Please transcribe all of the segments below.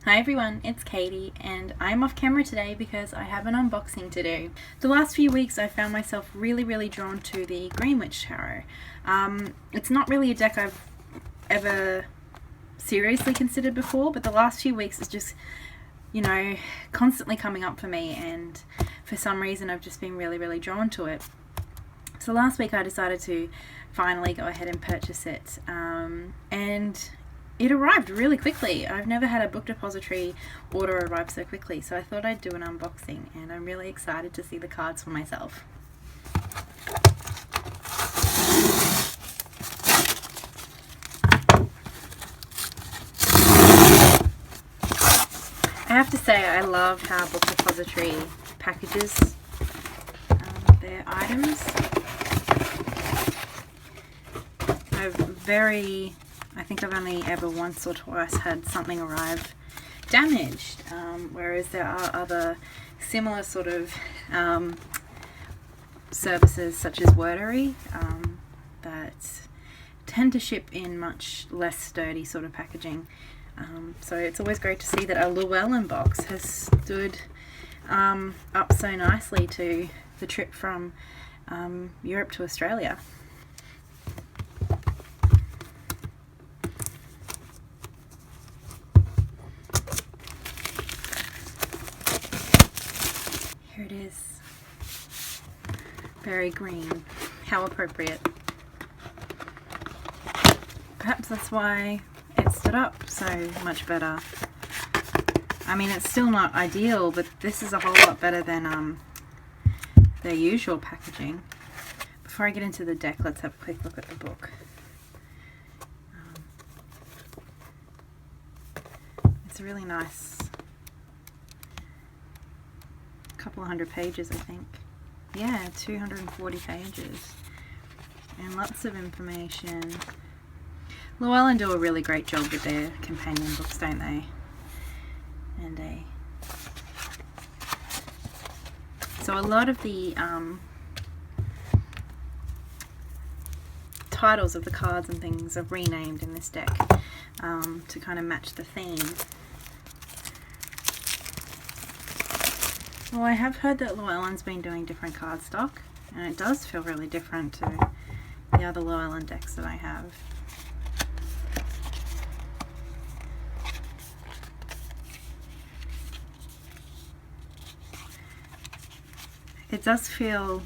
Hi everyone, it's Katie and I'm off camera today because I have an unboxing to do. The last few weeks I found myself really drawn to the Greenwich Tarot. It's not really a deck I've ever seriously considered before, but the last few weeks it's just, constantly coming up for me, and for some reason I've just been really drawn to it. So last week I decided to finally go ahead and purchase it, and it arrived really quickly. I've never had a book depository order arrive so quickly, so I thought I'd do an unboxing, and I'm really excited to see the cards for myself. I have to say I love how book depository packages their items. I think I've only ever once or twice had something arrive damaged, whereas there are other similar sort of services such as Wordery that tend to ship in much less sturdy sort of packaging. So it's always great to see that a Llewellyn box has stood up so nicely to the trip from Europe to Australia. Here it is. Very green. How appropriate. Perhaps that's why it stood up so much better. I mean, it's still not ideal, but this is a whole lot better than their usual packaging. Before I get into the deck, let's have a quick look at the book. It's a really nice couple of hundred pages, I think. Yeah, 240 pages and lots of information. Llewellyn do a really great job with their companion books, don't they? And so a lot of the titles of the cards and things are renamed in this deck to kind of match the theme. Well, I have heard that Llewellyn's been doing different cardstock, and it does feel really different to the other Llewellyn decks that I have. It does feel,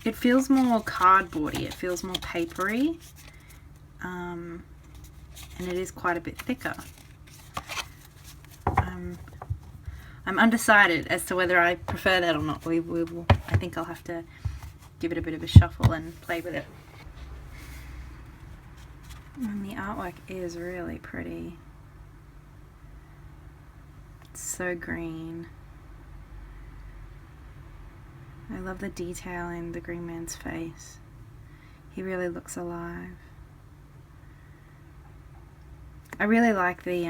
it feels more cardboardy, it feels more papery, and it is quite a bit thicker. I'm undecided as to whether I prefer that or not. I think I'll have to give it a bit of a shuffle and play with it. And the artwork is really pretty. It's so green. I love the detail in the green man's face. He really looks alive. I really like the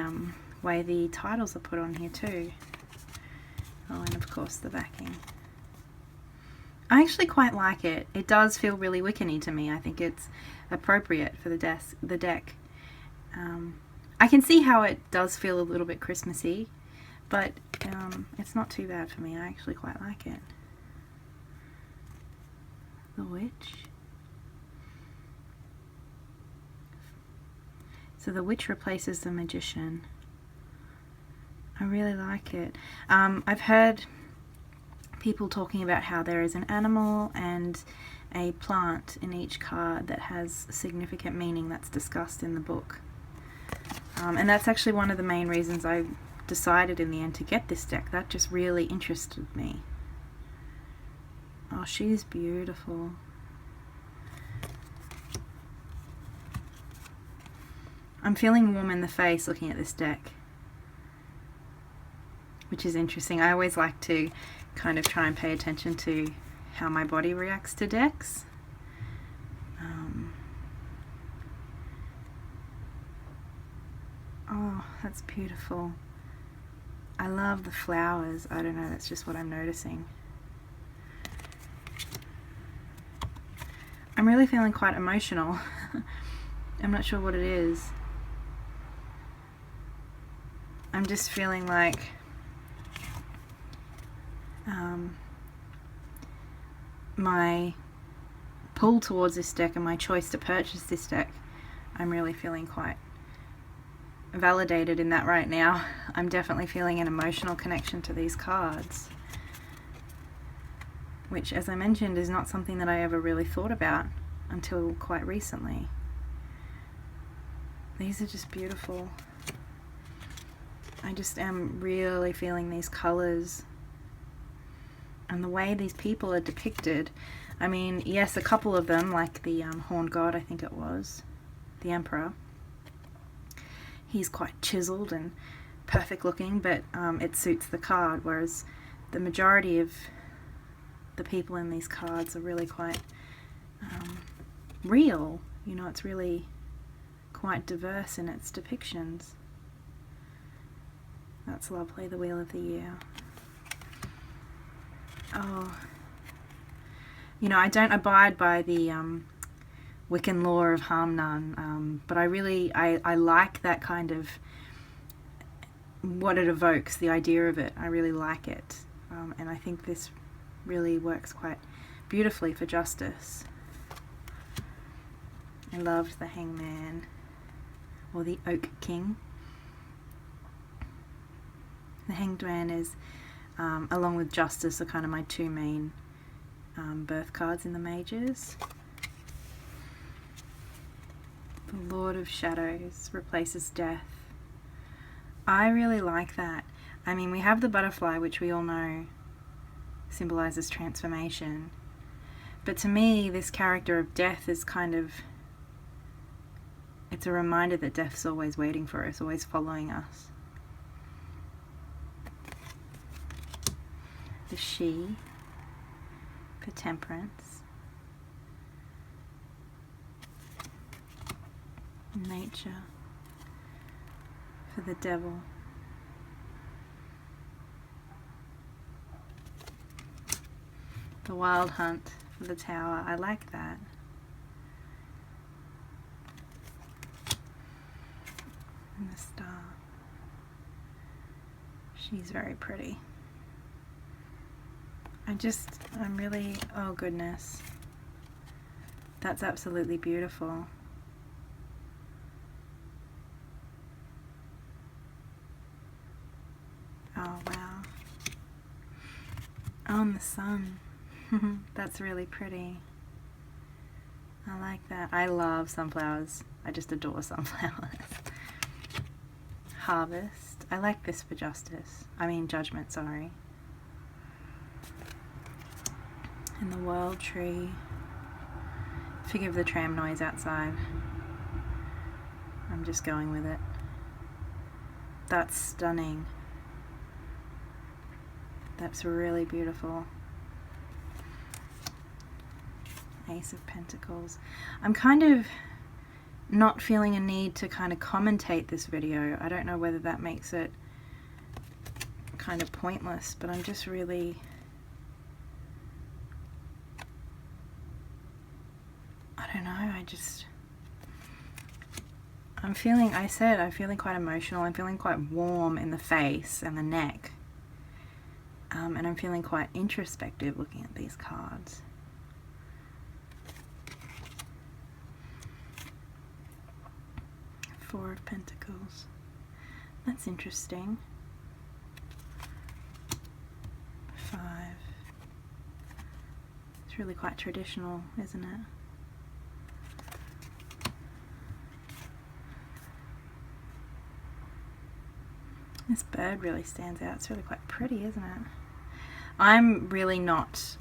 way the titles are put on here too. Oh, and of course the backing. I actually quite like it. It does feel really Wiccan-y to me. I think it's appropriate for the deck. I can see how it does feel a little bit Christmassy, but it's not too bad for me. I actually quite like it. The Witch. So the Witch replaces the Magician. I really like it. I've heard people talking about how there is an animal and a plant in each card that has significant meaning that's discussed in the book. And that's actually one of the main reasons I decided in the end to get this deck. That just really interested me. Oh, she's beautiful. I'm feeling warm in the face looking at this deck, which is interesting. I always like to kind of try and pay attention to how my body reacts to decks. Oh, that's beautiful. I love the flowers. I don't know, that's just what I'm noticing. I'm really feeling quite emotional. I'm not sure what it is. I'm just feeling like my pull towards this deck and my choice to purchase this deck, I'm really feeling quite validated in that right now. I'm definitely feeling an emotional connection to these cards, which, as I mentioned, is not something that I ever really thought about until quite recently. These are just beautiful. I just am really feeling these colors and the way these people are depicted. I mean, yes, a couple of them, like the Horned God, I think it was, the Emperor, he's quite chiseled and perfect looking, but it suits the card, whereas the majority of the people in these cards are really quite real. You know, it's really quite diverse in its depictions. That's lovely, the Wheel of the Year. Oh, you know, I don't abide by the Wiccan law of harm none, but I like that kind of, what it evokes, the idea of it. I really like it, and I think this really works quite beautifully for justice. I loved the Hangman, or the Oak King. The Hanged Man is, along with Justice, are kind of my two main birth cards in the Mages. The Lord of Shadows replaces Death. I really like that. I mean, we have the butterfly, which we all know symbolizes transformation. But to me, this character of Death is kind of, it's a reminder that death's always waiting for us, always following us. The She for Temperance. Nature for the Devil. The Wild Hunt for the Tower. I like that. And the Star. She's very pretty. I'm really, oh goodness. That's absolutely beautiful. Oh wow. Oh, and the sun. That's really pretty. I like that. I love sunflowers. I just adore sunflowers. Harvest. I like this for justice. I mean judgment, sorry. And the World Tree. Forgive the tram noise outside. I'm just going with it. That's stunning. That's really beautiful. Ace of Pentacles. I'm kind of not feeling a need to kind of commentate this video. I don't know whether that makes it kind of pointless, but I'm just really, I don't know, I'm feeling quite emotional. I'm feeling quite warm in the face and the neck. And I'm feeling quite introspective looking at these cards. Four of Pentacles. That's interesting. Five. It's really quite traditional, isn't it? This bird really stands out. It's really quite pretty, isn't it? I'm really not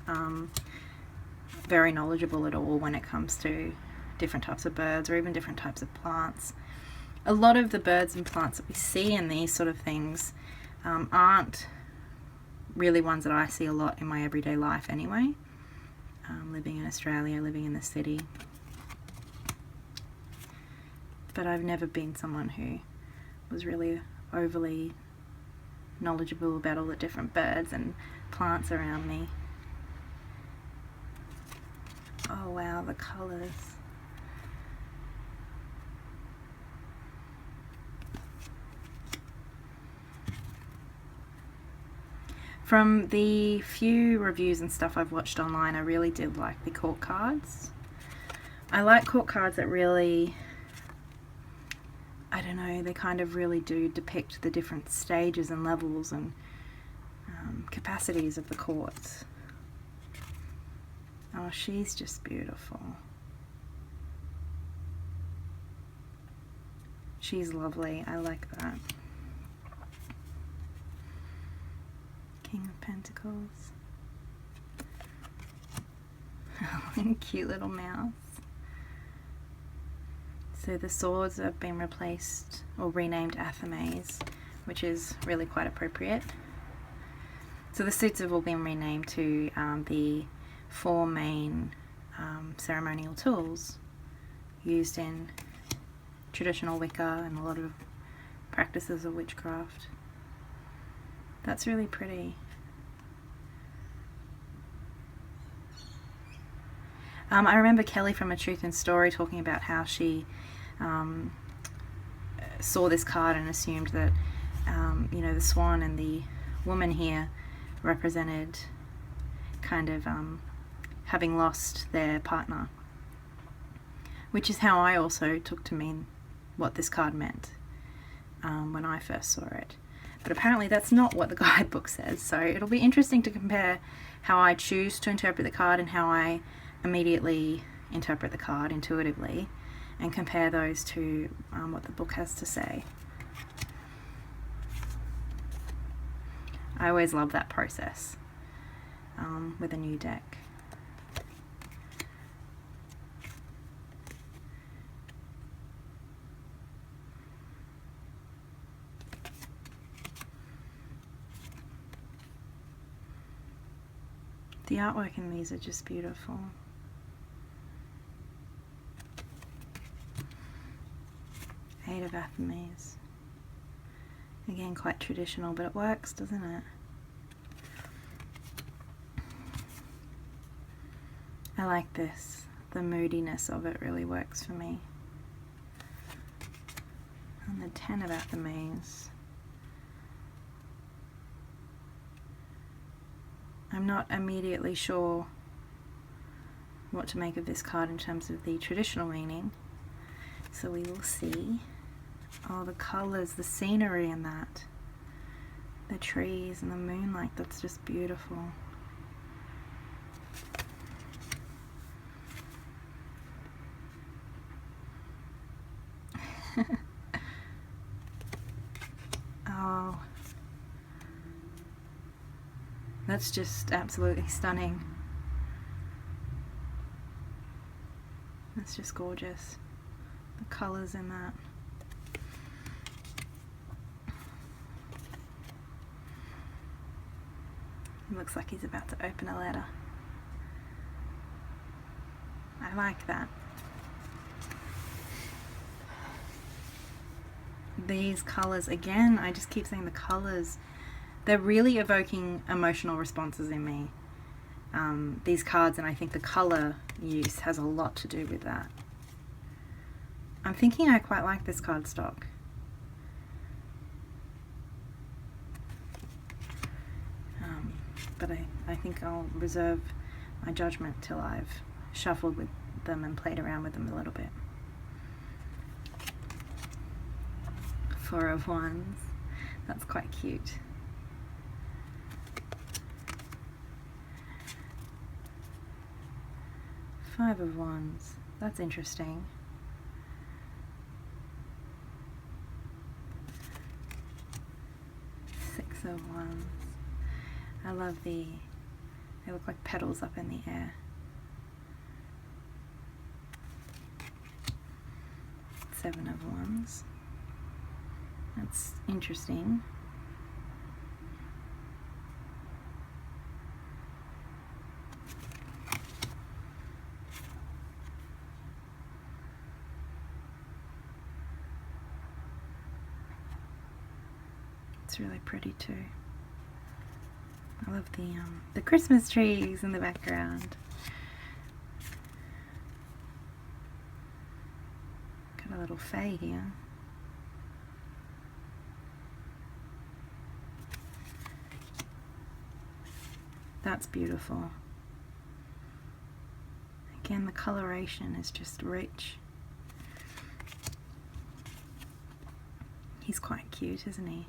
very knowledgeable at all when it comes to different types of birds or even different types of plants. A lot of the birds and plants that we see in these sort of things aren't really ones that I see a lot in my everyday life anyway. Living in Australia, living in the city. But I've never been someone who was really overly knowledgeable about all the different birds and plants around me. Oh wow, the colours. From the few reviews and stuff I've watched online, I really did like the court cards. I like court cards that really, I don't know, they kind of really do depict the different stages and levels and capacities of the courts. Oh, she's just beautiful. She's lovely. I like that. King of Pentacles. Cute little mouse. So the swords have been replaced or renamed Athames, which is really quite appropriate. So the suits have all been renamed to the four main ceremonial tools used in traditional Wicca and a lot of practices of witchcraft. That's really pretty. I remember Kelly from A Truth in Story talking about how she saw this card and assumed that you know, the swan and the woman here represented kind of having lost their partner, which is how I also took to mean what this card meant when I first saw it. But apparently that's not what the guidebook says, so it'll be interesting to compare how I choose to interpret the card and how I immediately interpret the card intuitively, and compare those to what the book has to say. I always love that process with a new deck. The artwork in these are just beautiful. Eight of Athames. Again, quite traditional, but it works, doesn't it? I like this. The moodiness of it really works for me. And the Ten of Athames. I'm not immediately sure what to make of this card in terms of the traditional meaning, so we will see. Oh, the colours, the scenery in that. The trees and the moonlight, that's just beautiful. Oh, that's just absolutely stunning. That's just gorgeous. The colours in that. It looks like he's about to open a letter. I like that. These colours, again, I just keep saying the colours, they're really evoking emotional responses in me. These cards, and I think the colour use has a lot to do with that. I'm thinking I quite like this cardstock. But I think I'll reserve my judgment till I've shuffled with them and played around with them a little bit. Four of Wands. That's quite cute. Five of Wands. That's interesting. Six of Wands. I love they look like petals up in the air. Seven of Wands. That's interesting. It's really pretty too. I love the Christmas trees in the background. Got a little fae here. That's beautiful. Again, the coloration is just rich. He's quite cute, isn't he?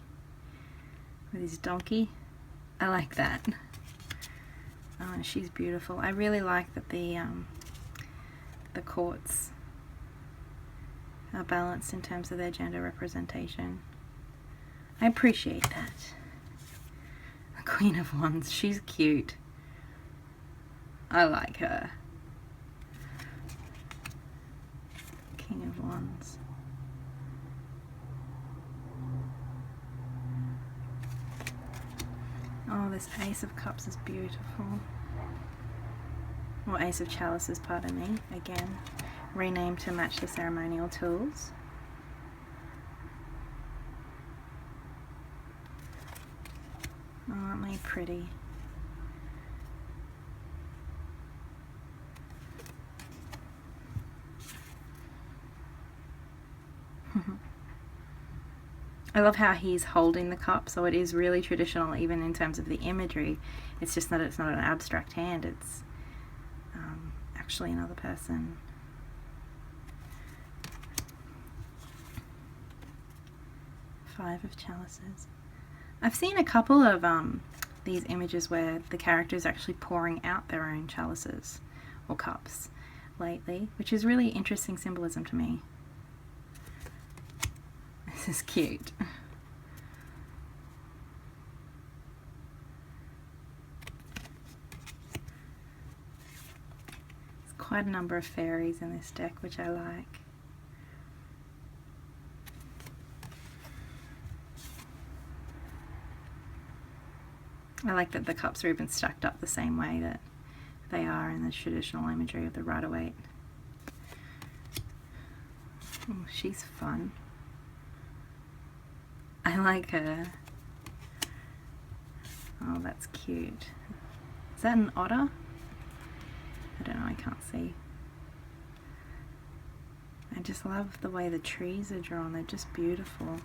With his donkey. I like that. Oh, and she's beautiful. I really like that the courts are balanced in terms of their gender representation. I appreciate that. The Queen of Wands, she's cute. I like her. King of Wands. Oh, this Ace of Cups is beautiful. Or Ace of Chalices, pardon me. Again, renamed to match the ceremonial tools. Oh, aren't they pretty? I love how he's holding the cup, so it is really traditional even in terms of the imagery. It's just that it's not an abstract hand, it's actually another person. Five of Chalices. I've seen a couple of these images where the character is actually pouring out their own chalices or cups lately, which is really interesting symbolism to me. This is cute. There's quite a number of fairies in this deck, which I like. I like that the cups are even stacked up the same way that they are in the traditional imagery of the Rider-Waite. Oh, she's fun. I like her. Oh, that's cute. Is that an otter? I don't know, I can't see. I just love the way the trees are drawn, they're just beautiful.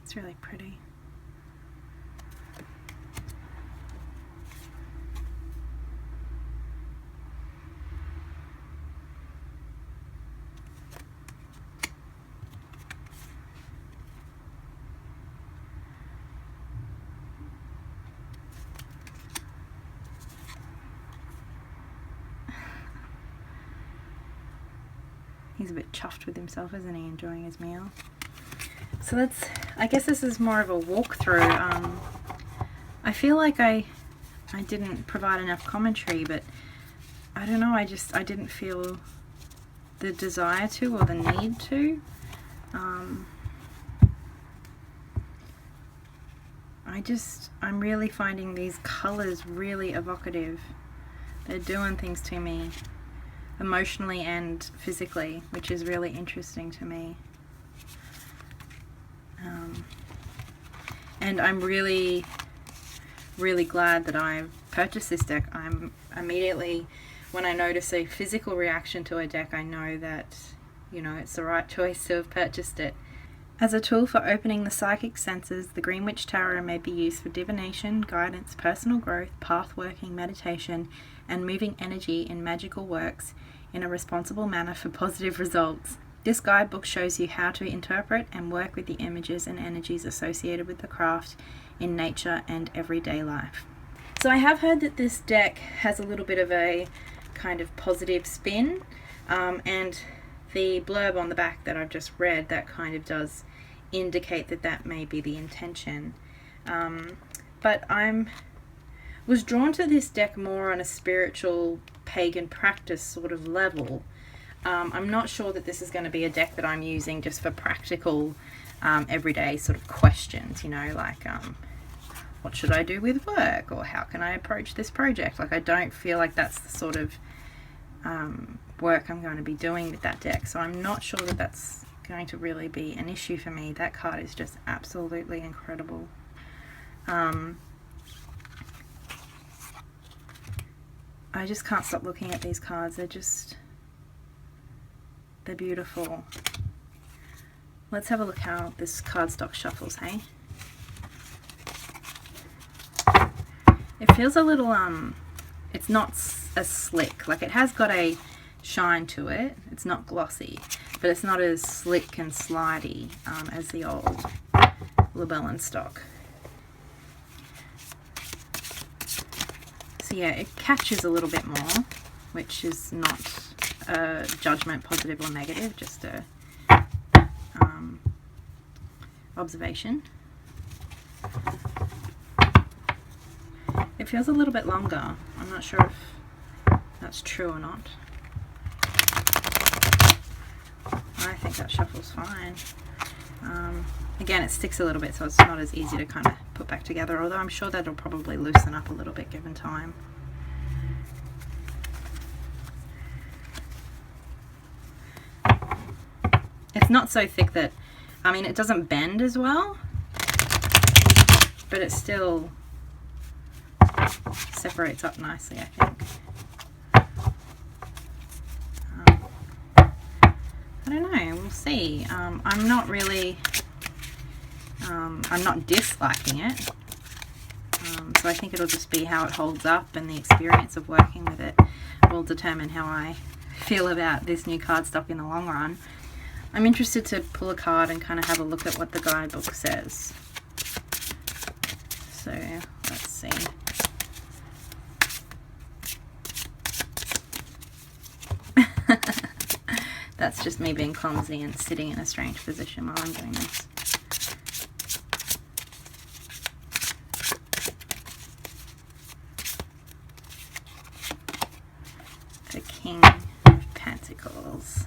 It's really pretty. He's a bit chuffed with himself, isn't he, enjoying his meal? So I guess this is more of a walkthrough. I feel like I didn't provide enough commentary, but I don't know, I didn't feel the desire to or the need to. I'm really finding these colours really evocative. They're doing things to me emotionally and physically, which is really interesting to me. And I'm really, really glad that I purchased this deck. I'm immediately, when I notice a physical reaction to a deck, I know that, you know, it's the right choice to have purchased it. As a tool for opening the psychic senses, the Green Witch Tarot may be used for divination, guidance, personal growth, path working, meditation, and moving energy in magical works in a responsible manner for positive results. This guidebook shows you how to interpret and work with the images and energies associated with the craft in nature and everyday life. So I have heard that this deck has a little bit of a kind of positive spin, and the blurb on the back that I've just read, that kind of does indicate that that may be the intention. But was drawn to this deck more on a spiritual pagan practice sort of level. I'm not sure that this is going to be a deck that I'm using just for practical everyday sort of questions, you know, like what should I do with work, or how can I approach this project? Like, I don't feel like that's the sort of work I'm going to be doing with that deck, so I'm not sure that that's going to really be an issue for me. That card is just absolutely incredible. I just can't stop looking at these cards. They're beautiful. Let's have a look how this cardstock shuffles, hey? It feels a little, it's not as slick. Like, it has got a shine to it. It's not glossy, but it's not as slick and slidey as the old Llewellyn stock. So yeah, it catches a little bit more, which is not a judgment, positive or negative, just a observation. It feels a little bit longer. I'm not sure if that's true or not. I think that shuffles fine. Again, it sticks a little bit, so it's not as easy to kind of put back together, although I'm sure that'll probably loosen up a little bit given time. It's not so thick that, I mean, it doesn't bend as well, but it still separates up nicely, I think. I don't know, we'll see. I'm not really, I'm not disliking it. So I think it'll just be how it holds up, and the experience of working with it will determine how I feel about this new cardstock in the long run. I'm interested to pull a card and kind of have a look at what the guidebook says. So let's see. That's just me being clumsy and sitting in a strange position while I'm doing this. The King of Pentacles.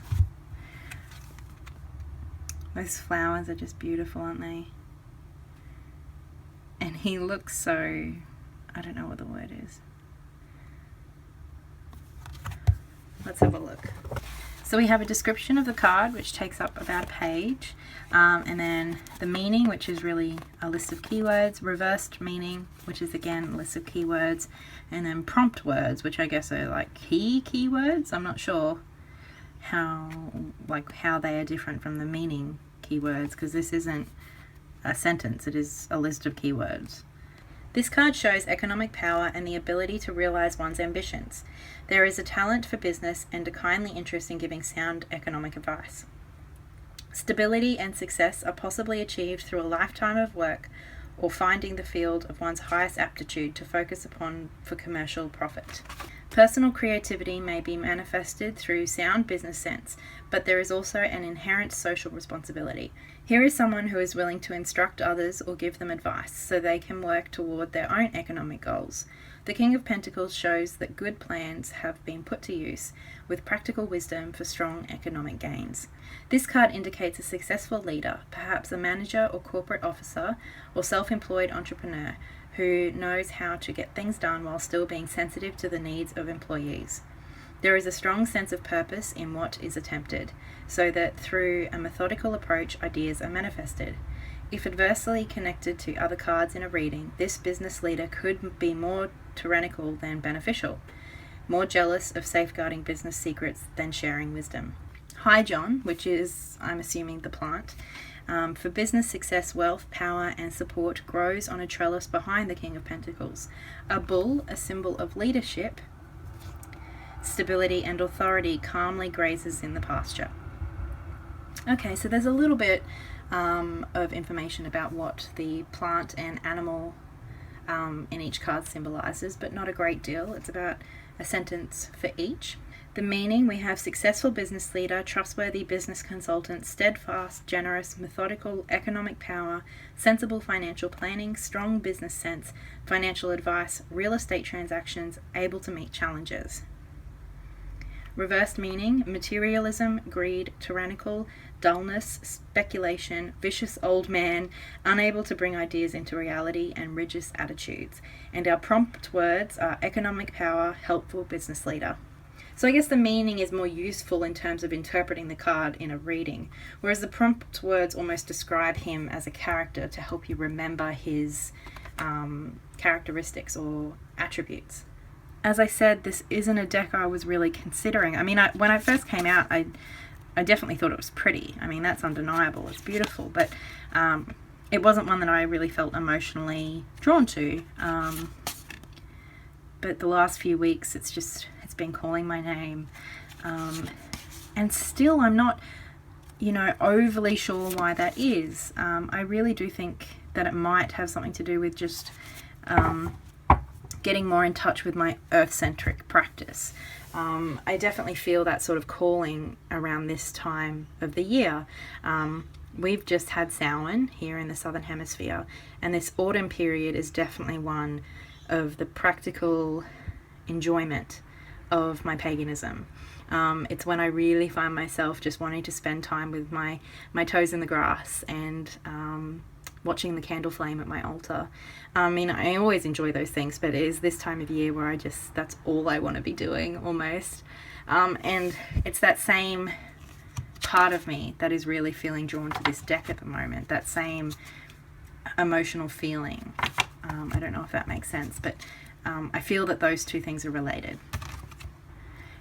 Those flowers are just beautiful, aren't they? And he looks so, I don't know what the word is. Let's have a look. So we have a description of the card, which takes up about a page, and then the meaning, which is really a list of keywords, reversed meaning, which is again a list of keywords, and then prompt words, which I guess are like keywords. I'm not sure how they are different from the meaning keywords, because this isn't a sentence, it is a list of keywords. This card shows economic power and the ability to realize one's ambitions. There is a talent for business and a kindly interest in giving sound economic advice. Stability and success are possibly achieved through a lifetime of work or finding the field of one's highest aptitude to focus upon for commercial profit. Personal creativity may be manifested through sound business sense, but there is also an inherent social responsibility. Here is someone who is willing to instruct others or give them advice so they can work toward their own economic goals. The King of Pentacles shows that good plans have been put to use with practical wisdom for strong economic gains. This card indicates a successful leader, perhaps a manager or corporate officer or self-employed entrepreneur who knows how to get things done while still being sensitive to the needs of employees. There is a strong sense of purpose in what is attempted, so that through a methodical approach, ideas are manifested. If adversely connected to other cards in a reading, this business leader could be more tyrannical than beneficial, more jealous of safeguarding business secrets than sharing wisdom. Hi John, which is, I'm assuming, the plant, for business success, wealth, power, and support grows on a trellis behind the King of Pentacles. A bull, a symbol of leadership, stability, and authority, calmly grazes in the pasture. Okay, so there's a little bit of information about what the plant and animal in each card symbolizes, but not a great deal. It's about a sentence for each. The meaning, we have successful business leader, trustworthy business consultant, steadfast, generous, methodical, economic power, sensible financial planning, strong business sense, financial advice, real estate transactions, able to meet challenges. Reversed meaning, materialism, greed, tyrannical, dullness, speculation, vicious old man, unable to bring ideas into reality, and rigid attitudes. And our prompt words are economic power, helpful business leader. So I guess the meaning is more useful in terms of interpreting the card in a reading, whereas the prompt words almost describe him as a character to help you remember his characteristics or attributes. As I said, this isn't a deck I was really considering. I mean, when it first came out, I definitely thought it was pretty. I mean, that's undeniable. It's beautiful, but it wasn't one that I really felt emotionally drawn to. But the last few weeks, it's been calling my name. And still I'm not, overly sure why that is. I really do think that it might have something to do with just getting more in touch with my earth-centric practice. I definitely feel that sort of calling around this time of the year. We've just had Samhain here in the Southern Hemisphere, and this autumn period is definitely one of the practical enjoyment of my paganism. It's when I really find myself just wanting to spend time with my toes in the grass and watching the candle flame at my altar. I mean, I always enjoy those things, but it is this time of year where that's all I want to be doing almost. And it's that same part of me that is really feeling drawn to this deck at the moment, that same emotional feeling. I don't know if that makes sense, but I feel that those two things are related.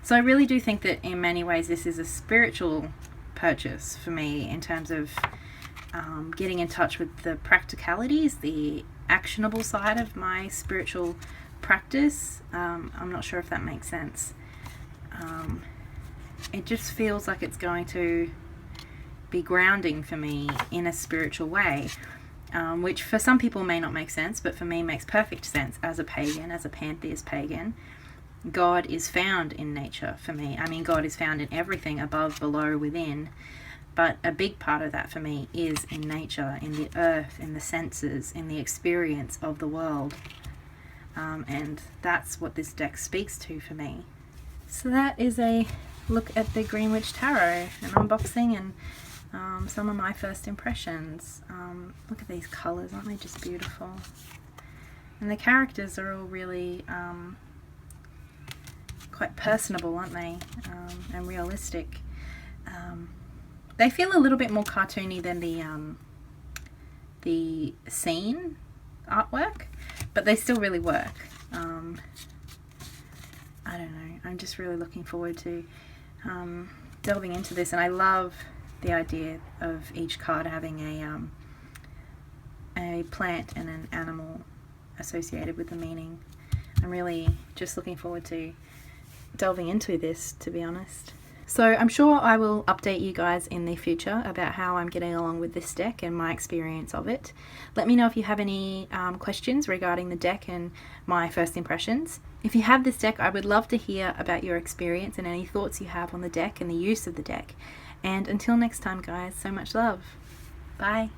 So I really do think that in many ways this is a spiritual purchase for me in terms of getting in touch with the practicalities, the actionable side of my spiritual practice. I'm not sure if that makes sense. It just feels like it's going to be grounding for me in a spiritual way, which for some people may not make sense, but for me makes perfect sense as a pagan, as a pantheist pagan. God is found in nature for me. I mean, God is found in everything, above, below, within. But a big part of that for me is in nature, in the earth, in the senses, in the experience of the world. And that's what this deck speaks to for me. So that is a look at the Greenwich Tarot, an unboxing and some of my first impressions. Look at these colours, aren't they just beautiful? And the characters are all really quite personable, aren't they? And realistic. They feel a little bit more cartoony than the scene artwork, but they still really work. I don't know. I'm just really looking forward to delving into this, and I love the idea of each card having a plant and an animal associated with the meaning. I'm really just looking forward to delving into this, to be honest. So I'm sure I will update you guys in the future about how I'm getting along with this deck and my experience of it. Let me know if you have any questions regarding the deck and my first impressions. If you have this deck, I would love to hear about your experience and any thoughts you have on the deck and the use of the deck. And until next time, guys, so much love. Bye.